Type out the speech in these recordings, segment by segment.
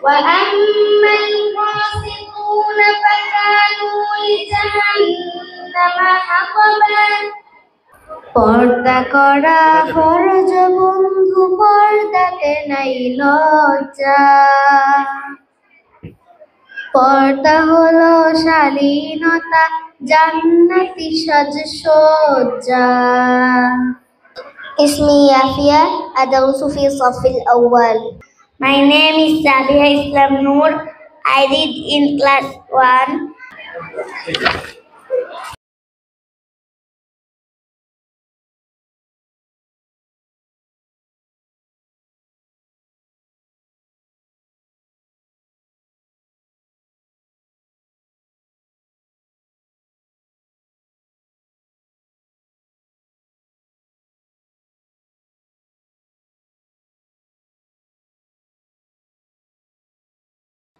وأما القاسطون فكانوا لجهنم حطبا পর্দা করা ফরজ বন্ধু, পর্দাতে নাই লজ্জা। পর্দা হলো শালীনতা, জান্নাতি সাজসজ্জা। اسمي يافية أدرس في الصف الأول. My name is Sabiha Islam Noor. I read in class 1.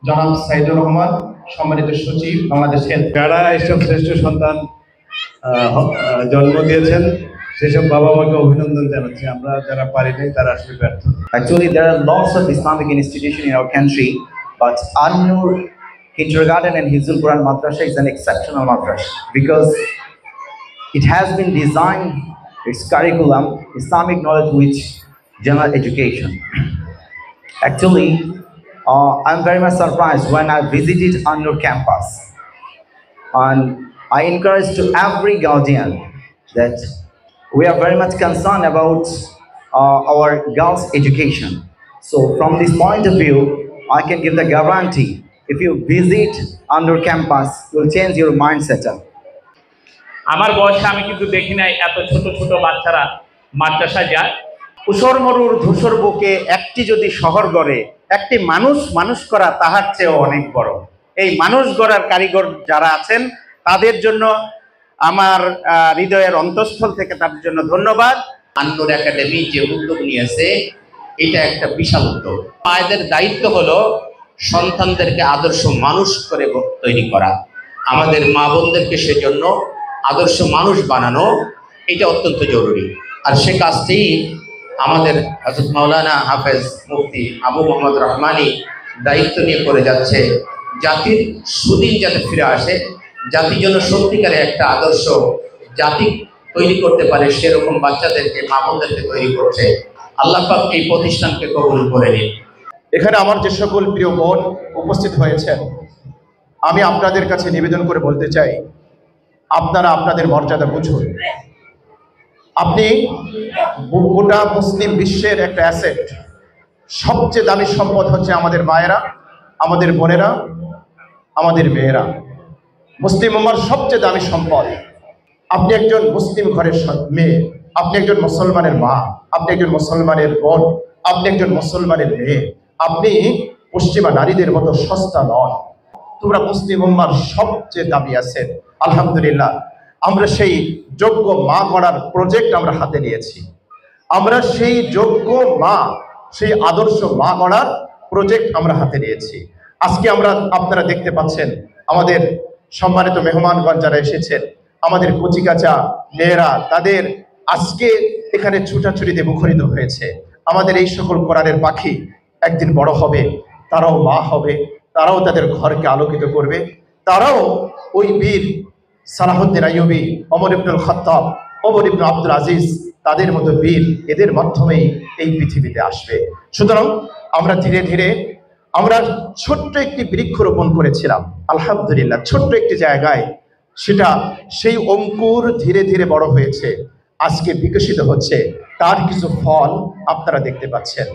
জনাব সাইদুর রহমান, সম্মানিত সচিব, বাংলাদেশের যারা এইসব শ্রেষ্ঠ সন্তান জন্ম দিয়েছেন সেসব বাবা মাকে অভিনন্দন জানাচ্ছি। আমরা যারা পারি নাই তারা আসলে ব্যর্থ। Actually, there are lots of Islamic institutions in our country, but An-Nur Kindergarten and Hifzul Quran Madrasa is an exceptional madrasa because it has been designed its curriculum, Islamic knowledge with general education. Actually, I'm very much surprised when I visited An-Nur campus, and I encourage to every guardian that we are very much concerned about our girls' education. So from this point of view, I can give the guarantee, if you visit An-Nur campus, you will change your mindset. আমার বয়সে আমি কিন্তু দেখি নাই এত ছোট ছোট বাচ্চারা মাদ্রাসা যায়। উসর মরুর ধূসর বুকে একটি যদি শহর গড়ে, একটি মানুষ করা তাহার চেয়েও অনেক বড়। এই মানুষ গড়ার কারিগর যারা আছেন তাদের জন্য আমার হৃদয়ের অন্তঃস্থল থেকে তাদের জন্য ধন্যবাদ। আন-নূর একাডেমি যে উদ্যোগ নিয়েছে এটা একটা বিশাল উদ্যোগ। মায়েদের দায়িত্ব হলো সন্তানদেরকে আদর্শ মানুষ করে তৈরি করা। আমাদের মা বোনদেরকে সেজন্য আদর্শ মানুষ বানানো এটা অত্যন্ত জরুরি। আর সে কাজটি আমাদের হযরত মাওলানা হাফেজ মুফতি আবু মোহাম্মদ রহমানী দায়িত্ব নিয়ে করে যাচ্ছে। জাতির সুদিন যাতে ফিরে আসে, জাতির জন্য সত্যিকারে একটা আদর্শ জাতি তৈরি করতে পারে সেরকম বাচ্চাদেরকে, মা বোনদেরকে তৈরি করছে। আল্লাহ পাক এই প্রতিষ্ঠানকে কবুল করে নিন। এখানে আমার যে সকল প্রিয় বোন উপস্থিত হয়েছেন, আমি আপনাদের কাছে নিবেদন করে বলতে চাই, আপনারা আপনাদের মর্যাদা বুঝুন। আপনি গোটা মুসলিম বিশ্বের একটা অ্যাসেট, সবচেয়ে দামি সম্পদ হচ্ছে আমাদের মায়েরা, আমাদের বোনেরা, আমাদের মেয়েরা। মুসলিম উম্মার সবচেয়ে দামি সম্পদ। আপনি একজন মুসলিম ঘরের মেয়ে, আপনি একজন মুসলমানের মা, আপনি একজন মুসলমানের বোন, আপনি একজন মুসলমানের মেয়ে। আপনি পশ্চিমা নারীদের মতো সস্তা নন। তোমরা মুসলিম উম্মার সবচেয়ে দামি আছেন। আলহামদুলিল্লাহ, আমরা সেই যোগ্য মা গড়ার প্রজেক্ট আমরা হাতে নিয়েছি। আমরা সেই যোগ্য মা, সেই আদর্শ মা গড়ার প্রজেক্ট আমরা হাতে নিয়েছি। আজকে আপনারা দেখতে পাচ্ছেন আমাদের সম্মানিত মেহমানগণ যারা এসেছেন, আমাদের কচিকাচা মেয়েরা, তাদের আজকে এখানে ছুটাছুটিতে মুখরিত হয়েছে। আমাদের এই সকল কোরআনের পাখি একদিন বড় হবে, তারাও মা হবে, তারাও তাদের ঘরকে আলোকিত করবে, তারাও ওই বীর সালাহুদ্দিন আইয়ুবী, ওমর ইবনুল খাত্তাব, ওমর ইবনে আব্দুল আজিজ, তাদের মতো বীর এদের মাধ্যমেই এই পৃথিবীতে আসবে। সুতরাং আমরা ধীরে ধীরে আমরা ছোট্ট একটি বৃক্ষরোপণ করেছিলাম, আলহামদুলিল্লাহ, ছোট্ট একটি জায়গায় সেটা সেই অঙ্কুর ধীরে ধীরে বড় হয়েছে, আজকে বিকশিত হচ্ছে, তার কিছু ফল আপনারা দেখতে পাচ্ছেন।